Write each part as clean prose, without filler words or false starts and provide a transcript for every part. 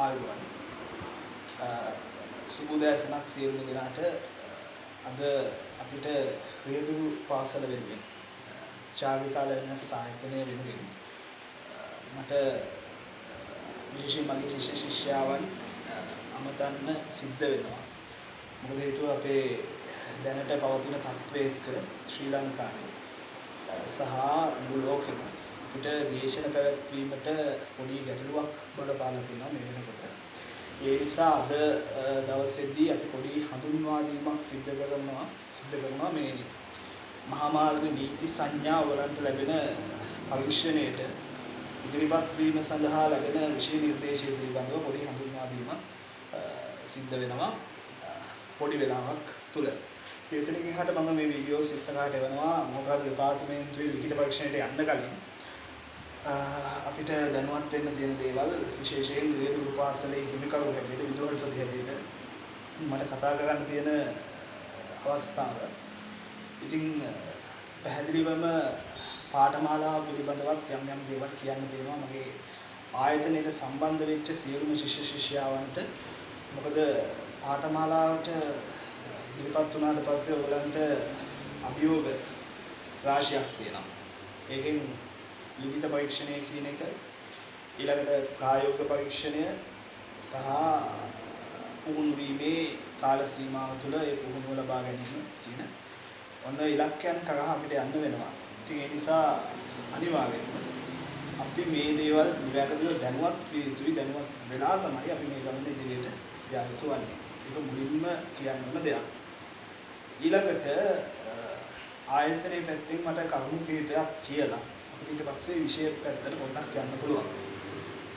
ආයුබෝවන් සුබෝදෑසනක් සියලුම දෙනාට අද අපිට රියදුරු පාසල වෙනුවෙන් චාරිකාල වෙනස් ආයතනය වෙනුවෙන් මට විශේෂයෙන් මගේ ශිෂ්‍ය ශිෂ්‍යාවන් අමතන්න සිද්ධ වෙනවා. මොකද හේතුව අපේ දැනට පවතින තත්ත්වයක ශ්‍රී ලංකාවේ සහ මුළු ලෝකෙම අපිට දේශන පැවැත්වීමට පොඩි ගැටලුවක් බලපාලා තියෙනවා මේ වෙනකොට. ඒ නිසා අද දවසේදී අපි පොඩි හඳුන්වා දීමක් සිදු කරනවා මේ මහා මාර්ග නීති සංඥා වලට ලැබෙන පරීක්ෂණයට ඉදිරිපත් වීම සඳහා ලැබෙන විශේෂ නිර්දේශ පිළිබඳව පොඩි හඳුන්වා දීමක් සිද්ධ වෙනවා පොඩි වෙලාවක් තුල. ඒතනකින් එහාට මම මේ වීඩියෝස් ඉස්සරහට එවනවා මොකද දෙපාර්තමේන්තුවේ ලිඛිත පරීක්ෂණයට යන්න කලින් අපිට දැනුවත් වෙන්න තියෙන දේවල් විශේෂයෙන් රියදුරු පාසලේ හිමිකරු හැටියට විදුහල්පති හැටියට මට කතා කරන්න තියෙන අවස්ථාව. ඉතින් පැහැදිලිවම පාඨමාලාව පිළිබඳවත් යම් දේවල් කියන්න තියෙනවා මගේ ආයතනයට සම්බන්ධ වෙච්ච සියලුම ශිෂ්‍ය ශිෂ්‍යාවන්ට. මොකද පාඨමාලාවට ඉදිරිපත් වුණාට පස්සේ ඔයගලන්ට අභියෝග රාශියක් තියෙනවා. ඒකෙන් ලිඛිත පරීක්ෂණය කියන එක ඊළඟට ප්‍රායෝගික පරීක්ෂණය සහ පුහුණු වීමේ කාල සීමාව තුළ ඒ පුහුණුව ලබා ගැනීම කියන ඔන්න ඉලක්කයන් කරා අපිට යන්න වෙනවා. ඉතින් ඒ නිසා අනිවාර්යයෙන්ම අපි මේ දේවල් නිවැරදිව දැනුවත් විය යුතුයි. දැනුවත් වෙලා තමයි අපි මේ ගමන ඉදිරියට යා යුතු වන්නේ. ඒක මුලින්ම කියන්න ඕන දෙයක්. ඊළඟට ආයතනයේ පැත්තෙන් මට කරුණු කිහිපයක් කියලා ඊට පස්සේ විශේෂ පැත්තට පොඩ්ඩක් යන්න පුළුවන්.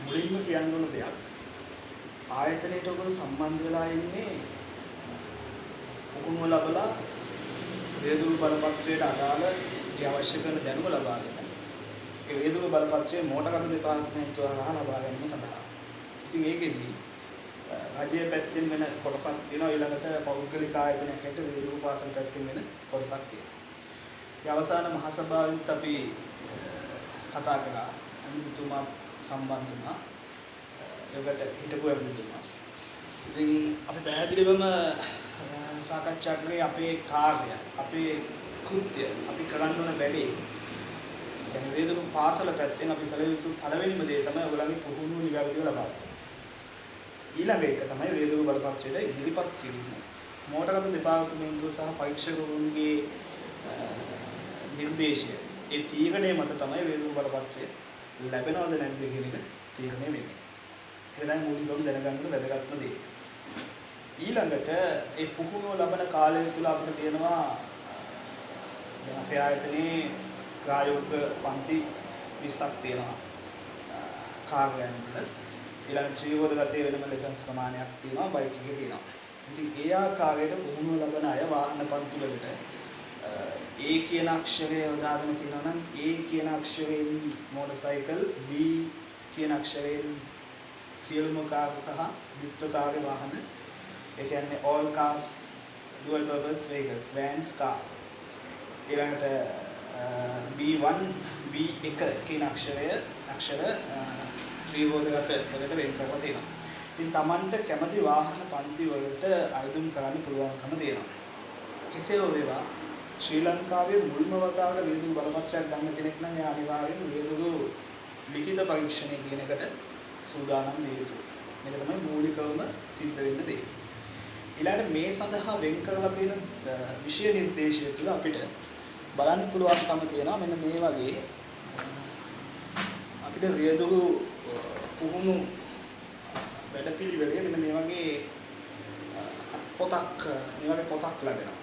මුලින්ම කියන්න ඕන දෙයක් ආයතනයට ඔයගොල්ලෝ සම්බන්ධ වෙලා ඉන්නේ උගුම ලැබලා රියදුරු බලපත්‍රයට අදාළ ඒ අවශ්‍ය කරන දැනුම ලබාගෙන ඒ රියදුරු බලපත්‍රයේ මෝටර් දෙපාර්තමේන්තුව හරහා ලබා ගැනීම සඳහා. ඉතින් ඒකෙදී රජයේ පැත්තෙන් වෙන කොටසක් තියෙනවා ඊළඟට පෞද්ගලික ආයතනයක් හැටියට රියදුරු පාසල් පැත්තෙන් වෙන කොටසක් තියෙනවා. ඒ අවසාන මහ සභාවෙත් අපි කතා කරා අනුතුමා සම්බන්ධ වුණා. ඒකට හිටපු අනුතුමා. ඉතින් අපි පැහැදිලිවම සාකච්ඡා කරේ අපේ කාර්යය, අපේ කෘත්‍ය, අපි කරන්න ඕන වැඩේ. يعني වේදරු පාසල පැත්තෙන් අපි කළ යුතු පළවෙනිම දේ තමයි ඔයගොල්ලන්ගේ පුහුණුව නිවැරදිව ලබා ගන්න. ඊළඟ එක තමයි වේදරු බලපත්‍රයට ඉදිරිපත් කිරීම. මෝටර් දෙපාර්තමේන්තුව සහ පරීක්ෂකවරුන්ගේ නිර්දේශය ඒ තීරණය මත තමයි වේදරු බලපත්‍රය ලැබෙනවද නැද්ද කියන එක තීරණය වෙන්නේ. ඒක තමයි මූලිකවම දැනගන්න වැදගත්ම දේ. ඊළඟට ඒ පුහුණුව ලබන කාලය තුල අපිට තියෙනවා දැන් අපේ ආයතනයේ ප්‍රායෝගික පන්ති 20ක් තියෙනවා කාර්යයන් වල. ඊළඟ ත්‍රිවෝදගතයේ වෙනම ලෙසන්ස් ප්‍රමාණයක් තියෙනවා බයික් එකේ තියෙනවා. ඉතින් ඒ ආකාරයට පුහුණුව ලබන අය වාහන පන්ති වලට A කියන අක්ෂරය යොදාගෙන තියෙනවා නම් A කියන අක්ෂරයෙන් මෝටර් සයිකල්, B කියන අක්ෂරයෙන් සියලුම කාර් සහ ද්විත්වකාර්ය වාහන, ඒ කියන්නේ all cars, dual purpose vehicles, vans, cars. ඊළඟට B1, B1 කියන අක්ෂර ත්‍රිවෝදගත වලට වෙන් කරලා තියෙනවා. ඉතින් Tamanට කැමති වාහන පන්ති වලට අයදුම් කරන්න පුළුවන්කම තියෙනවා. කෙසේ හෝ වේවා ශ්‍රී ලංකාවේ මුල්ම වතාවට වේදරු බලපත්‍රයක් ගන්න කෙනෙක් නම් එයා අනිවාර්යයෙන්ම වේදරු ලිඛිත පරීක්ෂණය කියන එකට සූදානම් වෙ යුතුයි. මේක තමයි මූලිකවම සිද්ධ වෙන්න දේ. ඊළඟට මේ සඳහා වෙන් කරලා තියෙන විෂය නිර්දේශය තුළ අපිට බලන්න පුළුවන්කම තියෙනවා මෙන්න මේ වගේ අපිට වේදරු පුහුණු වැඩපිළිවෙලේ මෙන්න මේ වගේ පොතක් ලැබෙනවා.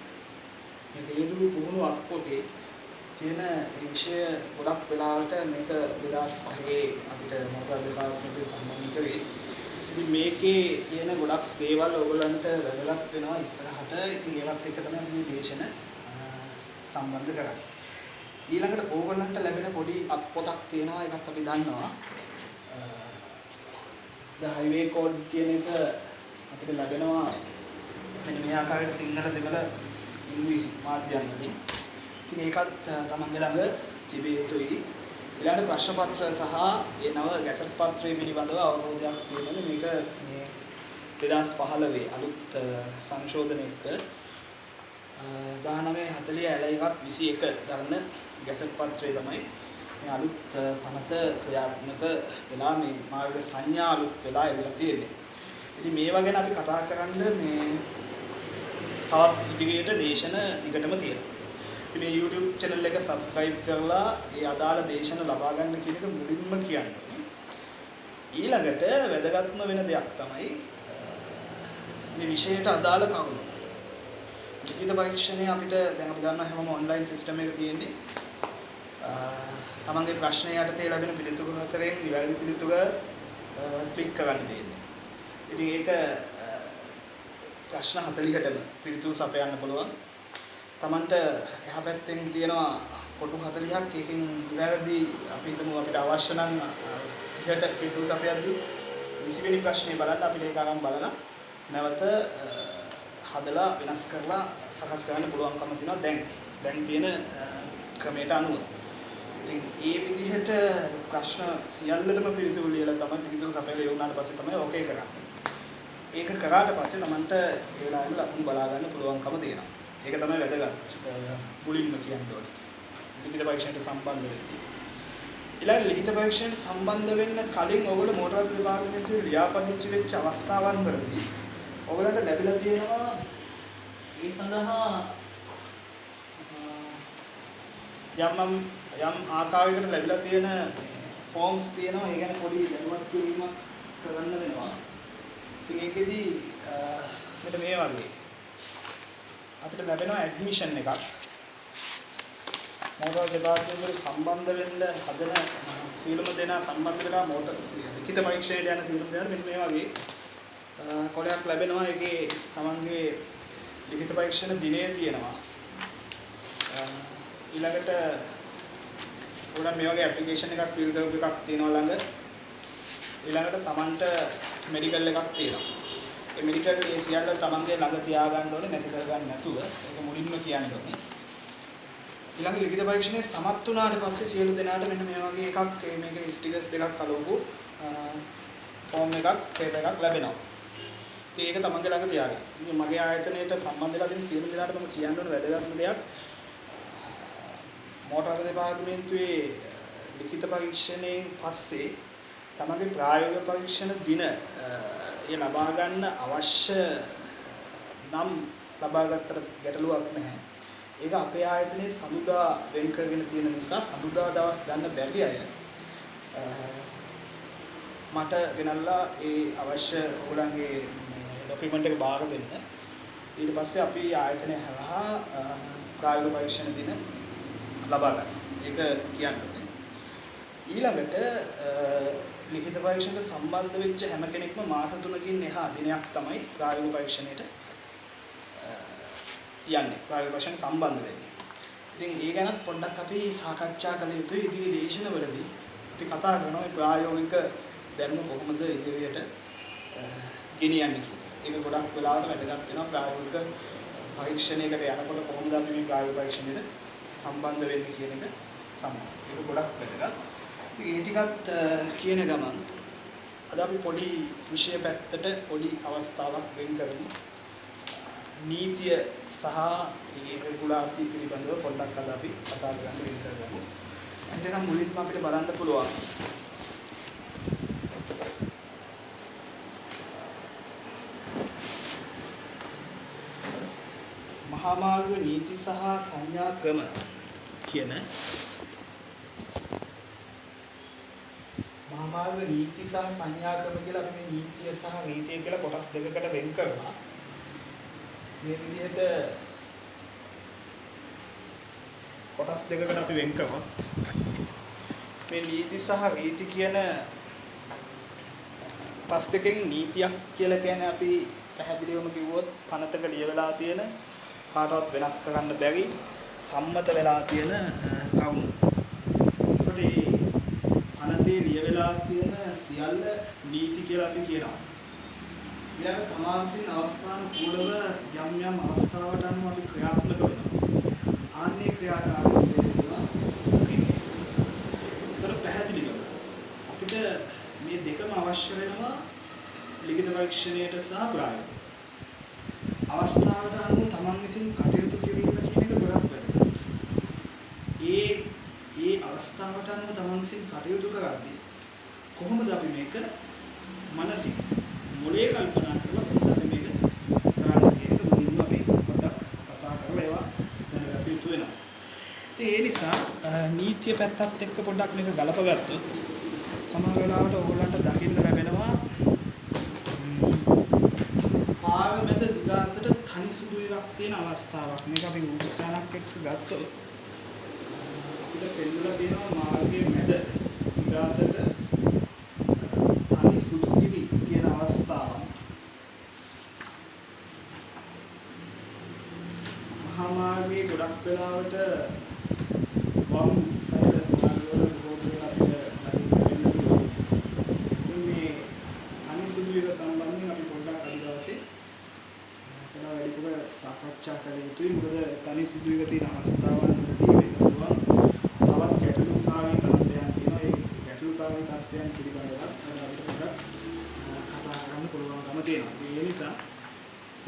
මේ වේදරු පුහුණු අත්පොතේ තියෙන විෂය ගොඩක් වෙලාවට මේක 2005 අපිට මොකද දෙපාර්තමේන්තුවේ සම්බන්ධ කරේ. ඉතින් මේකේ තියෙන ගොඩක් දේවල් ඔයගොල්ලන්ට වැදගත් වෙනවා ඉස්සරහට. ඉතින් ඒවත් එක්ක තමයි මේ දේශන සම්බන්ධ කරන්නේ. ඊළඟට ඕගොල්ලන්ට ලැබෙන පොඩි අත්පොතක් තියෙනවා. ඒකත් අපි දන්නවා. The highway code කියන එක අපිට ලැබෙනවා මෙන්න මේ ආකාරයට සිංහල දෙමළ ඉංග්‍රීසි මාධ්‍යයන් වලින්. ඉතින් ඒකත් තමන්ගේ ළඟ තිබිය යුතුයි. ඊළඟ ප්‍රශ්න පත්‍ර සහ ඒ නව ගැසට් පත්‍රය පිළිබඳව අවබෝධයක් තියෙනවා. මේක 2015 අලුත් සංශෝධනයක 1940 දරන ගැසට් පත්‍රය තමයි මේ අලුත් පනත ක්‍රියාත්මක වෙලා මේ මාර්ග සංඥා අලුත් වෙලා එවිලා තියෙන්නේ. ඉතින් මේවා ගැන අපි කතා කරන්න මේ තවත් ඉදිරියට දේශන දිගටම තියෙනවා. ඉතින් මේ YouTube channel එක subscribe කරලා ඒ අදාළ දේශන ලබා ගන්න කියන එක මුලින්ම කියන්නේ. ඊළඟට වැදගත්ම වෙන දෙයක් තමයි මේ විෂයට අදාළ කරුණු. ලිඛිත පරීක්ෂණය අපිට දැන් අපි දන්නවා හැමෝම ඔන්ලයින් සිස්ටම් එක තියෙන්නේ. තමන්ගේ ප්‍රශ්නය යටතේ ලැබෙන පිළිතුරු හතරෙන් නිවැරදි පිළිතුර ක්ලික් කරන්න තියෙන්නේ. ඉතින් ඒක ප්‍රශ්න 40ටම පිළිතුරු සපයන්න පුළුවන්. තමන්ට එහා පැත්තෙන් තියෙනවා කොටු 40ක්. ඒකෙන් නිවැරදි අපි හිතමු අපිට අවශ්‍ය නම් 30ට පිළිතුරු සපයද්දී 20 වෙනි ප්‍රශ්නේ බලන්න අපිට ඒක අරන් බලලා නැවත හදලා වෙනස් කරලා සකස් කරන්න පුළුවන්කම තියෙනවා දැන් තියෙන ක්‍රමයට අනුව. ඉතින් ඒ විදිහට ප්‍රශ්න සියල්ලටම පිළිතුරු ලියලා තමයි පිළිතුරු සපයලා යොමුනාට පස්සේ තමයි ඕකේ කරන්නේ. ඒක කරාට පස්සේ තමන්ට ඒ වෙලාවෙම ලකුණු බලා ගන්න පුළුවන්කම තියෙනවා. ඒක තමයි වැදගත් මුලින්ම කියන්න ඕනේ. ලිඛිත පරීක්ෂණයට සම්බන්ධ වෙන්නේ. ඊළඟ ලිඛිත පරීක්ෂණයට සම්බන්ධ වෙන්න කලින් ඔයගොල්ලෝ මෝටර රථ දෙපාර්තමේන්තුවේ ලියාපදිංචි වෙච්ච අවස්ථාවන් වලදී ඔයගලන්ට ලැබිලා තියෙනවා ඒ සඳහා යම් ආකාරයකට ලැබිලා තියෙන ෆෝම්ස් තියෙනවා. ඒ ගැන පොඩි දැනුවත් කිරීමක් කරන්න වෙනවා. ඉතින් ඒකෙදි මෙන්න මේ වගේ අපිට ලැබෙනවා ඇඩ්මිෂන් එකක්. මෝටර දෙපාර්තමේන්තුවට සම්බන්ධ වෙන්න හදන සීලම දෙනා සම්බන්ධ වෙලා මෝටර ලිඛිත පරීක්ෂණයට යන සීලම දෙනා මෙන්න මේ වගේ කොලයක් ලැබෙනවා. ඒකේ තමන්ගේ ලිඛිත පරීක්ෂණ දිනය තියෙනවා. ඊළඟට උඩ මේ වගේ ඇප්ලිකේෂන් එකක් ෆිල් කරපු එකක් තියෙනවා ළඟ. ඊළඟට තමන්ට මෙඩිකල් එකක් තියෙනවා. ඒ මෙඩිකල් ඒ සියල්ල තමන්ගේ ළඟ තියාගන්න ඕනේ, නැති කරගන්න නැතුව. ඒක මුලින්ම කියන්න ඕනේ. ඊළඟ ලිඛිත පරීක්ෂණය සමත් වුණාට පස්සේ සියලු දෙනාට මෙන්න මේ වගේ එකක් මේකේ ස්ටිකර්ස් දෙකක් අලවපු ෆෝම් එකක් පේපර් එකක් ලැබෙනවා. ඒක තමන්ගේ ළඟ තියාගන්න. ඉතින් මගේ ආයතනයට සම්බන්ධ වෙලා තියෙන සියලු දෙනාට මම කියන්න ඕන වැදගත්ම දෙයක් මෝටර රථ දෙපාර්තමේන්තුවේ ලිඛිත පරීක්ෂණයෙන් පස්සේ තමන්ගේ ප්‍රායෝගික පරීක්ෂණ දින ඒ ලබා ගන්න අවශ්‍ය නම් ලබා ගන්නට ගැටලුවක් නැහැ. ඒක අපේ ආයතනයේ සමුදා වෙන් කරගෙන තියෙන නිසා සමුදා දවස් ගන්න බැරි අය මට ගෙනල්ලා ඒ අවශ්‍ය ඕගොල්ලන්ගේ ડોකියුමන්ට් එක බාර දෙන්න. ඊට පස්සේ අපි ආයතනය හරහා ප්‍රායෝගික පරීක්ෂණ දින ලබා ගන්න. ඒක කියන්නේ. ඊළඟට ලිඛිත පරීක්ෂණයට සම්බන්ධ වෙච්ච හැම කෙනෙක්ම මාස 3කින් එහා දිනයක් තමයි ප්‍රායෝගික පරීක්ෂණයට යන්නේ. ප්‍රායෝගික පරීක්ෂණ සම්බන්ධ වෙන්නේ. ඉතින් ඒ ගැනත් පොඩ්ඩක් අපි සාකච්ඡා කළ යුතුයි. ඉදිරි දේශනවලදී අපි කතා කරනවා මේ ප්‍රායෝගික දැනුම කොහොමද ඉදිරියට ගෙනියන්නේ කියලා. ඒක ගොඩක් වෙලාවට වැදගත් වෙනවා. ප්‍රායෝගික පරීක්ෂණයකට යනකොට කොහොමද අපි මේ ප්‍රායෝගික පරීක්ෂණයට සම්බන්ධ වෙන්නේ කියන එක සම්බන්ධ. ඒක ගොඩක් වැදගත්. ඉතින් ඒ ටිකත් කියන ගමන් අද අපි පොඩි විෂය පැත්තට පොඩි අවස්ථාවක් වෙන් කරමු. නීතිය සහ ඒ රෙගුලාසි පිළිබඳව පොඩ්ඩක් අද අපි කතා කරන්න වෙන් කරගමු. එතන මුලින්ම අපිට බලන්න පුළුවන් මහා මාර්ග නීති සහ සංඥා ක්‍රම කියන මහා මාර්ග නීති සහ සංඥා ක්‍රම කියලා අපි මේ නීතිය සහ රීතිය කියලා කොටස් දෙකකට වෙන් කරනවා. මේ විදිහට කොටස් දෙකකට අපි වෙන් කරමු. මේ නීති සහ රීති කියන පස් දෙකෙන් නීතියක් කියලා කියන්නේ අපි පැහැදිලිවම කිව්වොත් පනතක ලියවලා තියෙන කාටවත් වෙනස් කරන්න බැරි සම්මත වෙලා තියෙන කවුරු. ඒකට අනතේ ලියවලා තියෙන සියල්ල නීති කියලා අපි කියනවා. ඊළඟ තමාන්සින් අවස්ථාන කූලව යම් අවස්ථාවට අනුව අපි ක්‍රියාත්මක වෙනවා. ආන්නේ ක්‍රියාකාරීත්වය කියනවා. ඒතර පැහැදිලි කරලා අපිට මේ දෙකම අවශ්‍ය වෙනවා ලිඛිත පරීක්ෂණයට සහ ප්‍රායෝගික අවස්ථාවට අනුව තමන් විසින් කටයුතු කිරීම කියන එක ගොඩක් වැදගත්. ඒ අවස්ථාවට අනුව තමන් විසින් කටයුතු කරද්දී කොහොමද අපි මේක මනසින් මොලේ කල්පනා කරලා කොහොමද අපි මේක කරන්නේ කියන එක මුලින්ම අපි පොඩ්ඩක් කතා කරලා ඒවා දැනගත යුතු වෙනවා. ඉතින් ඒ නිසා නීතිය පැත්තත් එක්ක පොඩ්ඩක් මේක ගලපගත්තොත් සමහර වෙලාවට ඕගොල්ලන්ට දකින්න ලැබෙනවා පාරමෙද දිගාන්තට තනි සුදු එකක් තියෙන අවස්ථාවක්. මේක අපි උපස්ථානක් එක්ක ගත්තොත් අපිට පෙන්නලා තියෙනවා මාර්ගයේ මැද දිගාන්තට තනි සුදු කිවි තියෙන අවස්ථාවක්. මහා මාර්ගයේ ගොඩක් වෙලාවට වම් සයිඩ් මාර්ගවල රෝඩ් එක අපිට මේ තනි සුදු එක සම්බන්ධයෙන් අපි පොඩ්ඩක් අද දවසේ වැඩිපුර සාකච්ඡා කළ යුතුයි. මොකද තනි සුදු එක තියෙන අවස්ථාවන්වලදී වෙන පුළුවන් තවත් ගැටලුකාරී තත්ත්වයන් තියෙනවා. ඒ ගැටලුකාරී තත්ත්වයන් පිළිබඳව අපිට පොඩ්ඩක් කතා කරන්න පුළුවන්කම තියෙනවා. ඒ නිසා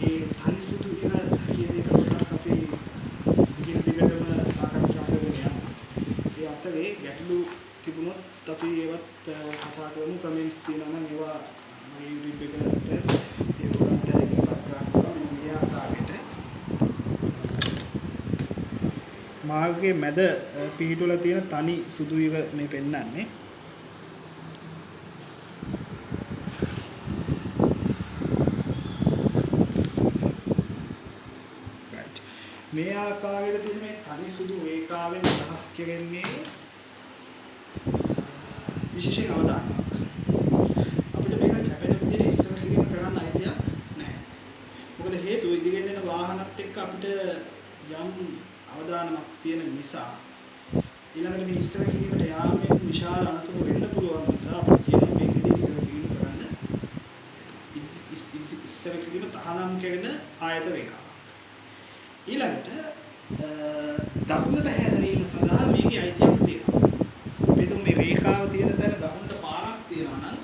ඒ තනි සුදු එක කියන එක පොඩ්ඩක් අපි දිගටම සාකච්ඡා කරගෙන යනවා. ඒ අතරේ ගැටලු තිබුණොත් අපි ඒවත් කතා කරමු. කමෙන්ට්ස් තියෙනවා නම් ඒවා මගේ YouTube එකට මාර්ගයේ මැද පිහිටුවලා තියෙන තනි සුදු එක මේ පෙන්නන්නේ. right. මේ ආකාරයට තියෙන මේ තනි සුදු රේඛාවෙන් අදහස් කරන්නේ විශේෂ අවධානයක්. අපිට මේක කැපෙන විදිහට ඉස්සර කිරීම කරන්න අයිතියක් නැහැ. මොකද හේතුව ඉදිරියෙන් එන වාහනත් එක්ක අපිට යම් අවදානමක් තියෙන නිසා ඊළඟට මේ ඉස්සර කිරීමට යාමෙන් විශාල අනතුරු වෙන්න පුළුවන් නිසා අපිට කියනවා මේකෙදි ඉස්සර කිරීම කරන්න ඉස්සර කිරීම තහනම් කරන ආයත රේඛාව. ඊළඟට දකුණට හැරීම සඳහා මේකේ අයිතියක් තියෙනවා. අපි තුන් මේ රේඛාව තියෙන තැන දකුණට පාරක් තියෙනවා නම්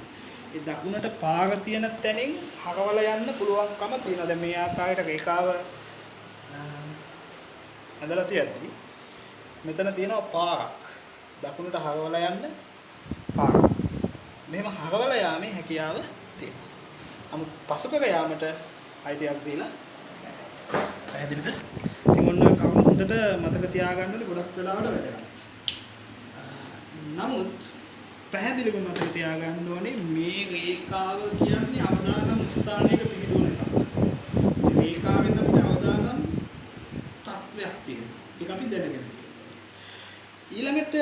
ඒ දකුණට පාර තියෙන තැනින් හරවල යන්න පුළුවන්කම තියෙනවා. දැන් මේ ආකාරයට රේඛාව ඇඳලා තියද්දි මෙතන තියෙනවා පාරක්. දකුණට හරවලා යන්න පාරක්. මෙහෙම හරවලා යාමේ හැකියාව තියෙනවා. නමුත් පසුකර යාමට අයිතියක් දීලා නැහැ. පැහැදිලිද? ඉතින් ඔන්න ඔය කරුණු හොඳට මතක තියාගන්න ඕනේ. ගොඩක් වෙලාවට වැදගත්. නමුත් පැහැදිලිව මතක තියාගන්න ඕනේ මේ රේඛාව කියන්නේ අවදානම් ස්ථානයක පිහිටුවන එකක්. මේ රේඛාවෙන් අපිට අවදානම් තත්ත්වයක් තියෙනවා. ඒක අපි දැනගෙන තියෙනවා. ඊළඟට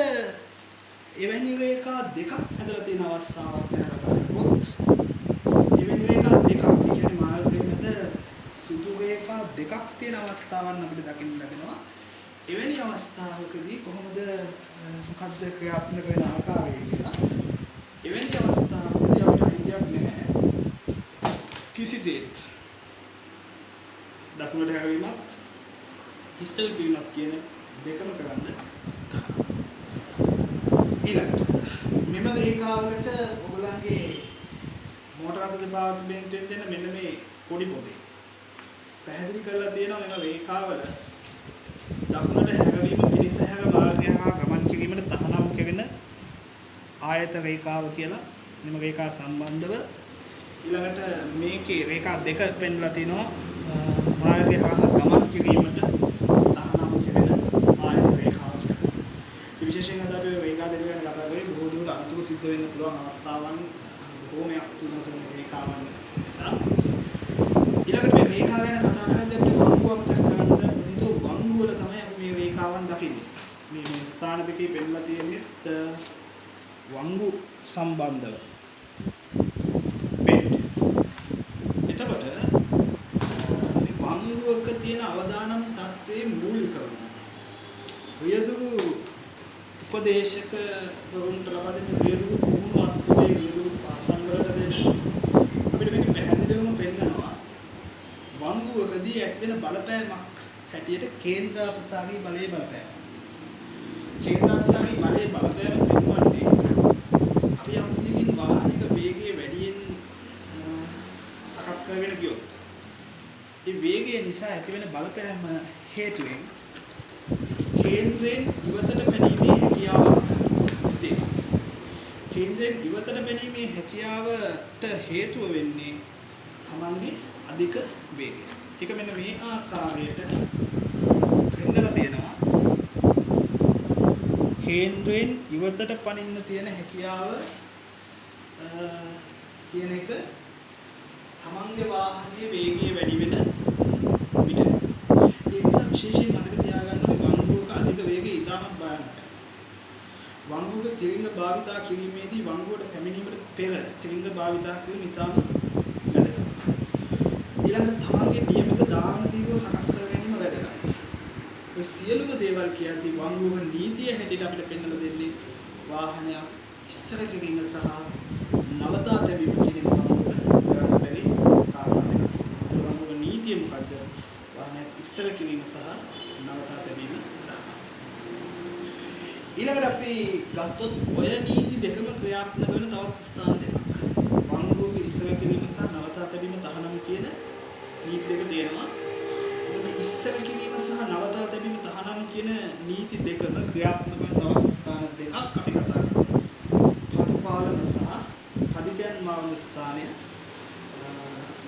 එවැනි රේඛා දෙකක් ඇදලා තියෙන අවස්ථාවක් ගැන කතා කරමු. එවැනි රේඛා දෙකක් කියන්නේ මාර්ගයේ මැද සුදු රේඛා දෙකක් තියෙන අවස්ථාවන් අපිට දකින්න ලැබෙනවා. එවැනි අවස්ථාවකදී කොහොමද මොකද්ද ක්‍රියාත්මක වෙන ආකාරය කියලා. එවැනි අවස්ථාවකදී අපිට අයිතියක් නැහැ. කිසිසේත් දකුණට හැරීමත් ඉස්සර කිරීමක් කියන දෙකම කරන්න. ඊළඟට මෙම රේඛාවලට ඔයගලන්ගේ මෝටර අත දෙපාර්තමේන්තුවෙන් දෙන මෙන්න මේ පොඩි පොතේ පැහැදිලි කරලා තියෙනවා මෙම රේඛාවල දකුණට හැරවීම පිණිස හැර මාර්ගය හා ගමන් කිරීමට තහනම් කෙරෙන ආයත රේඛාව කියලා මෙම රේඛා සම්බන්ධව ඊළඟට මේකේ රේඛා දෙක පෙන්වලා තිනවා මාර්ගය හා ගමන් කිරීමට තහනම් කෙරෙන ආයත රේඛාව කියලා. විශේෂයෙන් අද අපි රේඛා දෙක ගැන කතා කරේ බොහෝ දුරට අනුතුරු සිද්ධ වෙන්න පුළුවන් අවස්ථාවන් බොහෝමයක් තුන රේඛාවන් නිසා ඊළඟට මේ රේඛාව ගැන කතා කරද්දී අපිට වංගුවක් දක්වන්න වංගුවල තමයි අපි මේ රේඛාවන් දකින්නේ. මේ ස්ථාන දෙකේ පෙන්නලා තියෙන්නේ වංගු සම්බන්ධව. එතකොට මේ වංගුවක තියෙන අවදානම් තත්ත්වයේ මූලිකව රියදුරු උපදේශක වරුන්ට ලබා දෙන රියදුරු පුහුණුවක් පොතේ රියදුරු පාසල් වලට දෙන අපිට මේක පැහැදිලිවම පෙන්නනවා වංගුවකදී ඇති වෙන බලපෑමක් හැටියට කේන්ද්‍රාපසාරී බලයේ බලපෑම. කේන්ද්‍රාපසාරී බලයේ බලපෑම පෙන්වන්නේ අපි යම් කිසිකින් වාහනික වේගයේ වැඩියෙන් කරගෙන ගියොත් ඒ වේගය නිසා ඇතිවෙන බලපෑම හේතුවෙන් කේන්ද්‍රයෙන් ඉවතට පැනීමේ හැකියාවක් තියෙනවා. කේන්ද්‍රයෙන් ඉවතට පැනීමේ හැකියාවට හේතුව වෙන්නේ තමන්ගේ අධික වේගය. ඒක මෙන්න මේ ආකාරයට වෙන්නලා තියෙනවා. කේන්ද්‍රයෙන් ඉවතට පනින්න තියෙන හැකියාව කියන එක තමන්ගේ වාහනයේ වේගය වැඩි වෙන විට. ඒ නිසා විශේෂයෙන් මතක තියාගන්න ඕනේ වංගුවක අධික වේගය ඉතාමත් භයානකයි. වංගුවක තිරිංග භාවිතා කිරීමේදී වංගුවට පැමිණීමට පෙර තිරිංග භාවිතා කිරීම ඉතාම වැදගත්. ඊළඟට තමන්ගේ නියමිත ධාවන තීරුව සකස් කර ගැනීම වැදගත්. ඒ සියලුම දේවල් කියද්දී වංගුවක නීතිය හැටියට අපිට පෙන්වලා දෙන්නේ වාහනයක් ඉස්සර කිරීම සහ නවතා තැබීම කියන එක වංගුවක කරන්න බැරි කාරණා දෙකක්. ඒ වංගුවක නීතිය මොකද්ද? වාහනයක් ඉස්සර කිරීම සහ නවතා තැබීම තමයි. ඊළඟට අපි ගත්තොත් ඔය නීති දෙකම ක්‍රියාත්මක වෙන තවත් ස්ථාන දෙකක්. වංගුවක ඉස්සර කිරීම සහ නවතා තැබීම තහනම් කියන නීති දෙක තියෙනවා. මේ ඉස්සර කිරීම සහ නවතා තැබීම තහනම් කියන නීති දෙකම ක්‍රියාත්මක වෙන තවත් ස්ථාන දෙකක් අපි කතා කරමු. පටුපාලන සහ පදිකයන් මාවන ස්ථානය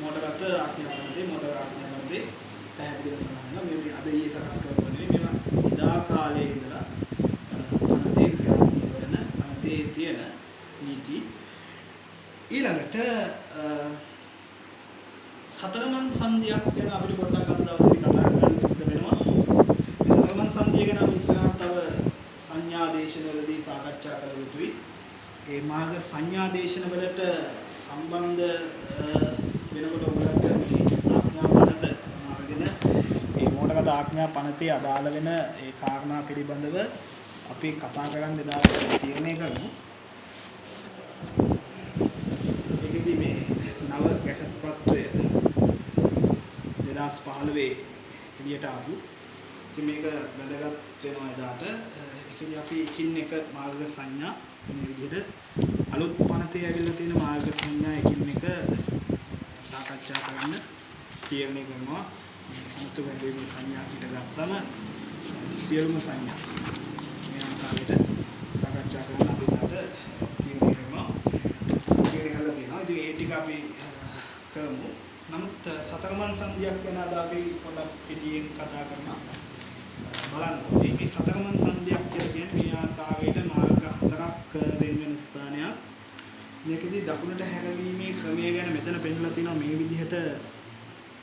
මෝටර රථ ආඥාවන්තේ මෝටර ආඥාවන්තේ පැහැදිලිව සඳහන් මේ අද ඊයේ සකස් කරපු නෙවෙයි මේවා ඉදා කාලයේ ඉඳලා පනතේ ක්‍රියාත්මක වෙන පනතේ තියෙන නීති. ඊළඟට සතරමන් සංධියක් ගැන අපිට පොඩ්ඩක් අද දවසේ කතා කරන්න සිද්ධ වෙනවා. මේ සතරමන් සංධිය ගැන අපි ඉස්සරහට තව සංඥා දේශනවලදී සාකච්ඡා කළ යුතුයි. ඒ මාර්ග සංඥා දේශන වලට සම්බන්ධ වෙනකොට ඔයගලට මේ ආඥා පනත මාර්ගන ඒ මෝටරගත ආඥා පනතේ අදාළ වෙන ඒ කාරණා පිළිබඳව අපි කතා කරන්න දාලා තීරණය කරමු. ඒකෙදි මේ නව ගැසට් පත්‍රය 2015 එළියට ආපු. ඉතින් මේක වැදගත් වෙනවා එදාට. ඒකෙදි අපි එකින් එක මාර්ග සංඥා මේ විදිහට අලුත් පනතේ ඇවිල්ලා තියෙන මාර්ග සංඥා එකින් එක සාකච්ඡා කරන්න තීරණය කරනවා. සමතු වැදීමේ සංඥා සිට ගත්තම සියලුම සංඥා මේ ආකාරයට සාකච්ඡා කරන්න අපි දාට තීරණය කරනවා. තීරණය කරලා තියෙනවා. ඉතින් ඒ ටික අපි කරමු. නමුත් සතරමන් සංධියක් ගැන අද අපි පොඩ්ඩක් පිළියෙන් කතා කරනවා. බලන්න මේ සතරමන් සංධියක් කියන්නේ මේ ආකාරයට මාර්ග හතරක් වෙන වෙන ස්ථානයක්. මේකෙදි දකුණට හැරවීමේ ක්‍රමය ගැන මෙතන පෙන්නලා තිනවා මේ විදිහට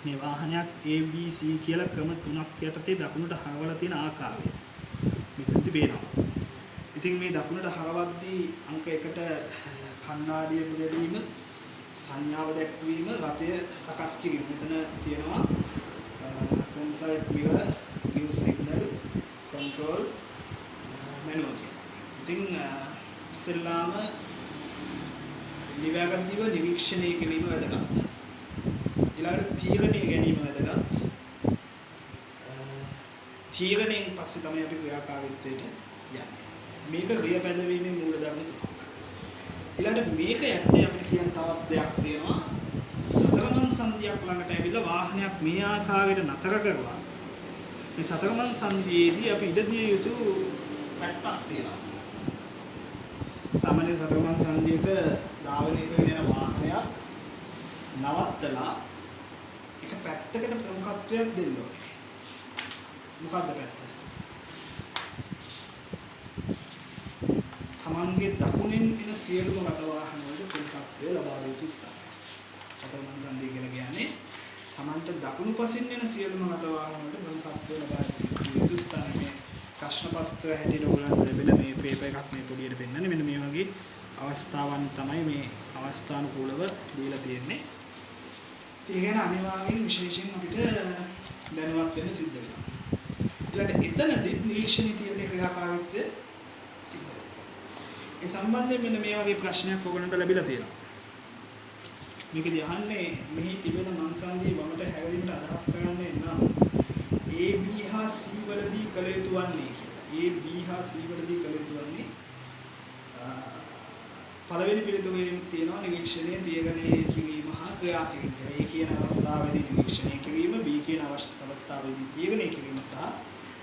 මේ වාහනයක් ABC කියලා ක්‍රම තුනක් යටතේ දකුණට හරවලා තියෙන ආකාරය. මෙතනදි පේනවා. ඉතින් මේ දකුණට හරවද්දී අංක 1ට කණ්ණාඩිය පුරදීම සංඥාව දැක්වීම රතය සකස් කිරීම. මෙතන තියෙනවා consult mirror give signal control manual. ඉතින් ඉස්සෙල්ලාම නිවාගත්දිව නිරීක්ෂණය කිරීම වැදගත්. ඊළඟට තීරණය ගැනීම වැදගත්. තීරණයෙන් පස්සේ තමයි අපි ක්‍රියාකාරීත්වයට යන්නේ. මේක ක්‍රියා බැඳවීමේ මූල ධර්ම තුනක්. ඊළඟට මේක යටතේ අපිට කියන්න තවත් දෙයක් තියෙනවා. සතරමන් සංධියක් ළඟට ඇවිල්ලා වාහනයක් මේ ආකාරයට නතර කරලා මේ සතරමන් සංධියේදී අපි ඉඩ දිය යුතු පැත්තක් තියෙනවා. සාමාන්‍ය සතරමන් සංධියක ධාවනය කරගෙන යන වාහනයක් නවත්තලා එක පැත්තකට ප්‍රමුඛත්වයක් දෙන්න ඕනේ. මොකද්ද පැත්ත? තමන්ගේ දකුණෙන් එන සියලුම රට වාහන වලට ප්‍රමුඛත්වය ලබා දෙන ස්ථාන. සතරමන් සංධිය කියලා කියන්නේ තමන්ට දකුණු පසින් එන සියලුම රට වාහන වලට ප්‍රමුඛත්වය ලබා දෙන ස්ථාන. මේ ප්‍රශ්න පත්‍රය හැටියට ඔයගලන්ට ලැබෙන මේ පේපර් එකක් මේ පොඩියට පෙන්නන්නේ. මෙන්න මේ වගේ අවස්ථාවන් තමයි මේ අවස්ථානුකූලව දීලා තියෙන්නේ. ඒ ගැන අනිවාර්යෙන් විශේෂයෙන් අපිට දැනුවත් වෙන්න සිද්ධ වෙනවා. ඊළඟට එතනදී නිරීක්ෂණීය තියෙන ක්‍රියාකාරීත්වය සිද්ධ වෙනවා. ඒ සම්බන්ධයෙන් මෙන්න මේ වගේ ප්‍රශ්නයක් ඔයගලන්ට ලැබිලා තියෙනවා. මේකදී අහන්නේ මෙහි තිබෙන මන්සන්දී වමට හැරවීමට අදහස් කරන්නේ නම් AB හා C වලදී කළ යුතු වන්නේ කියලා. AB හා C වලදී කළ යුතු වන්නේ පළවෙනි පිළිතුරේ තියෙනවා නිරීක්ෂණයේ තියගන්නේ කිරීම හා ක්‍රියා කිරීම. කියන අවස්ථාවේදී නිරීක්ෂණය කිරීම, B කියන අවස්ථාවේදී තීරණය කිරීම සහ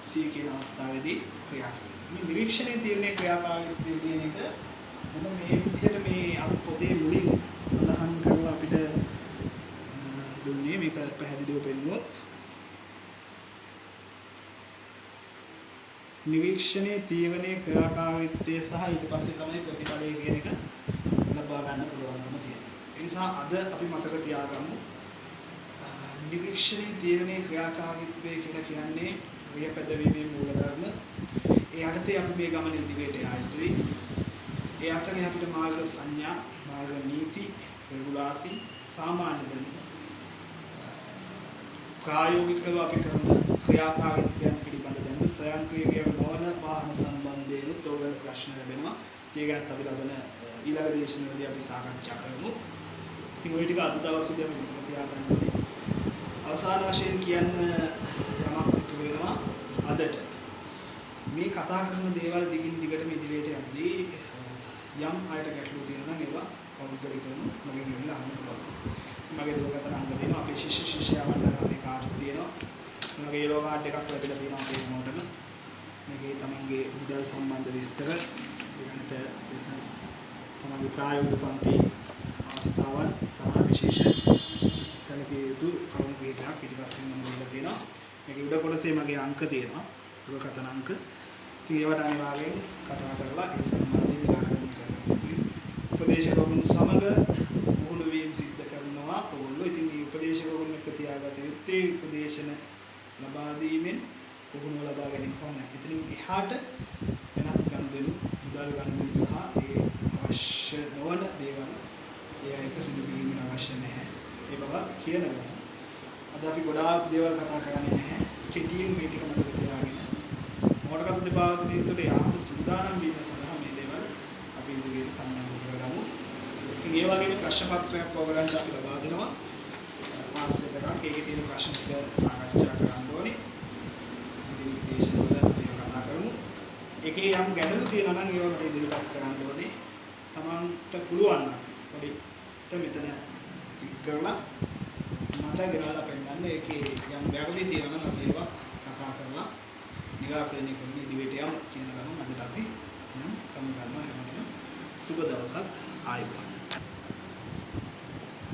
C කියන අවස්ථාවේදී ක්‍රියා කිරීම. මේ නිරීක්ෂණයේ තීරණය ක්‍රියාකාරීත්වය කියන එක මොන මේ විදිහට මේ අපි පොතේ මුලින් සඳහන් කරලා අපිට දුන්නේ මේක පැහැදිලිව පෙන්වුවොත් නිරීක්ෂණයේ තීරණයේ ක්‍රියාකාරීත්වය සහ ඊට පස්සේ තමයි ප්‍රතිඵලය කියන එක ලබා ගන්න පුළුවන්කම තියෙනවා. ඒ නිසා අද අපි මතක තියාගමු නිරීක්ෂණයේ තීරණයේ ක්‍රියාකාරීත්වය කියලා කියන්නේ ක්‍රියාපදවීමේ මූලධර්ම. ඒ යටතේ අපි මේ ගමන ඉදිරියට යා යුතුයි. ඒ අතරේ අපිට මාර්ග සංඥා, මාර්ග නීති, රෙගුලාසි, සාමාන්‍ය දැනුම ප්‍රායෝගිකව අපි කරන ක්‍රියාකාරීත්වයන් පිළිබඳ දැනුම ස්වයංක්‍රීය නොවන වාහන සම්බන්ධයෙන් උත්තර ප්‍රශ්න ලැබෙනවා. ඒ ගැන අපි ලබන ඊළඟ දේශනාවේදී අපි සාකච්ඡා කරමු. ඉතින් ওই ටික අද දවසේදී අපි මතක තියාගන්න ඕනේ. අවසාන වශයෙන් කියන්න යමක් ඉතුරු වෙනවා අදට. මේ කතා කරන දේවල් දිගින් දිගටම ඉදිරියට යද්දී යම් අයට ගැටලු තියෙනවා නම් ඒවා පෞද්ගලිකව මගෙන් ඉල්ලා අහන්න පුළුවන්. මගේ දුරකථන අංක දෙනවා. අපේ ශිෂ්‍ය ශිෂ්‍යාවන්ට අපේ කාඩ්ස් තියෙනවා. මගේ ඊළෝ කාඩ් එකක් ලැබිලා තියෙනවා අපේ මොඩම. මේකේ තමන්ගේ මුදල් සම්බන්ධ විස්තර ඊළඟට බිස්නස් තමන්ගේ ප්‍රායෝගික පන්ති අවස්ථාවන් සහ විශේෂ සැලකිය යුතු කරුණු කීපයක් පිටිපස්සෙන් මම දීලා තියෙනවා. මේකේ උඩ කොටසේ මගේ අංක තියෙනවා. දුරකථන අංක. ඉතින් ඒවට අනිවාර්යෙන් කතා කරලා ඒ සම්බන්ධයෙන් නිරාකරණය කරන්න ඕනේ. උපදේශකවරුන් සමග මුහුණු වීම සිද්ධ කරනවා. ඔයගොල්ලෝ ඉතින් මේ උපදේශකවරුන් එක්ක තියාගත යුත්තේ උපදේශන ලබා දීමෙන් පුහුණුව ලබා ගැනීම පමණයි. ඉතින් එහාට වෙනත් ගනුදෙනු, මුදල් ගනුදෙනු සහ ඒ අවශ්‍ය නොවන දේවල් ඒ එක සිදු කිරීමට අවශ්‍ය නැහැ. ඒ බව කියනවා. අද අපි ගොඩාක් දේවල් කතා කරන්නේ නැහැ. කෙටියෙන් මේ ටික මතක තියාගෙන මොකටද දෙපාර්තමේන්තුවේ යුතුට යාම සූදානම් වීම සඳහා මේ දේවල් අපි ඉදිරියට සම්බන්ධ කරගමු. ඉතින් ඒ වගේම ප්‍රශ්න පත්‍රයක් ඔයගලන්ට අපි ලබා දෙනවා. මාස දෙකක් ඒකේ තියෙන ප්‍රශ්න ටික සාකච්ඡා කරන්න ඕනේ. ඉතින් දේශනාවල අපි කතා කරමු. ඒකේ යම් ගැටලු තියෙනවා නම් ඒවා මට ඉදිරිපත් කරන්න ඕනේ. තමන්ට පුළුවන් නම් පොඩිට මෙතන ක්ලික් කරලා මට ගෙනල්ලා පෙන්නන්න. ඒකේ යම් වැරදි තියෙනවා නම් ඒවා කතා කරලා නිරාකරණය කරන්න ඉදිරියට යමු කියන ගමන් අදට අපි සමුගන්නවා. හැමෝටම සුබ දවසක් ආයුබෝවන්.